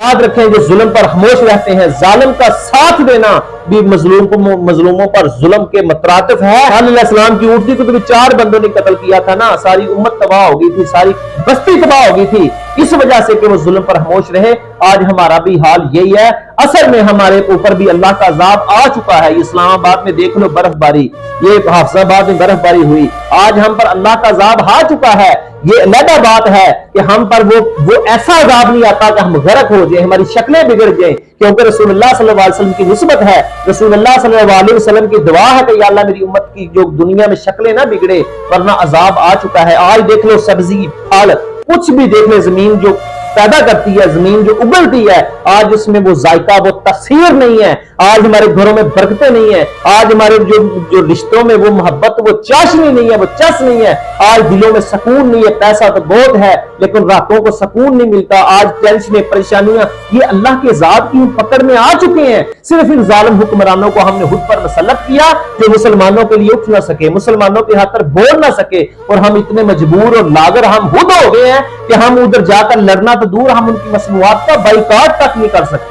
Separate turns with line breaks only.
یاد رکھیں جو ظلم پر خاموش رہتے ہیں، ظالم کا ساتھ دینا بھی مظلوموں پر ظلم کے مترادف ہے۔ علیہ السلام کی اونٹنی کو تو 4 بندوں نے قتل کیا تھا نا، ساری امت تباہ ہو گئی تھی، ساری بستی تباہ ہو گئی تھی، اس وجہ سے کہ وہ ظلم پر خاموش رہے۔ آج ہمارا بھی حال یہی ہے، اصل میں ہمارے اوپر بھی اللہ کا عذاب آ چکا ہے۔ اسلام آباد میں دیکھ لو برف باری، یہ حافظ آباد میں برف باری ہوئی، آج ہم پر اللہ کا عذاب آ چکا ہے۔ یہ علیحدہ بات ہے کہ ہم پر وہ ایسا عذاب نہیں آتا کہ ہم غرق ہو جائیں، ہماری شکلیں بگڑ جائیں، کیونکہ رسول اللہ صلی اللہ علیہ وسلم کی نسبت ہے، رسول اللہ صلی اللہ علیہ وسلم کی دعا ہے کہ یا اللہ میری امت کی جو دنیا میں شکلیں نہ بگڑے، ورنہ عذاب آ چکا ہے۔ آج دیکھ لو سبزی پھل کچھ بھی دیکھ لے، زمین جو پیدا کرتی ہے، زمین جو اگلتی ہے، آج اس میں وہ ذائقہ، وہ تاثیر نہیں ہے۔ آج ہمارے گھروں میں برکتیں نہیں ہیں، آج ہمارے جو رشتوں میں وہ محبت، وہ چاشنی نہیں ہے، وہ چس نہیں ہے، آج دلوں میں سکون نہیں ہے۔ پیسہ تو بہت ہے لیکن راتوں کو سکون نہیں ملتا، آج ٹینشنیں، پریشانیاں، یہ اللہ کے عذاب کی پکڑ میں آ چکے ہیں۔ صرف ان ظالم حکمرانوں کو ہم نے خود پر مسلط کیا جو مسلمانوں کے لیے اٹھ نہ سکے، مسلمانوں کے ہاتھ پر بول نہ سکے، اور ہم اتنے مجبور اور لاغر ہم خود ہو گئے ہیں کہ ہم ادھر جا کر لڑنا تو دور، ہم ان کی مصنوعات کا بائیکاٹ تک نہیں کر سکتے۔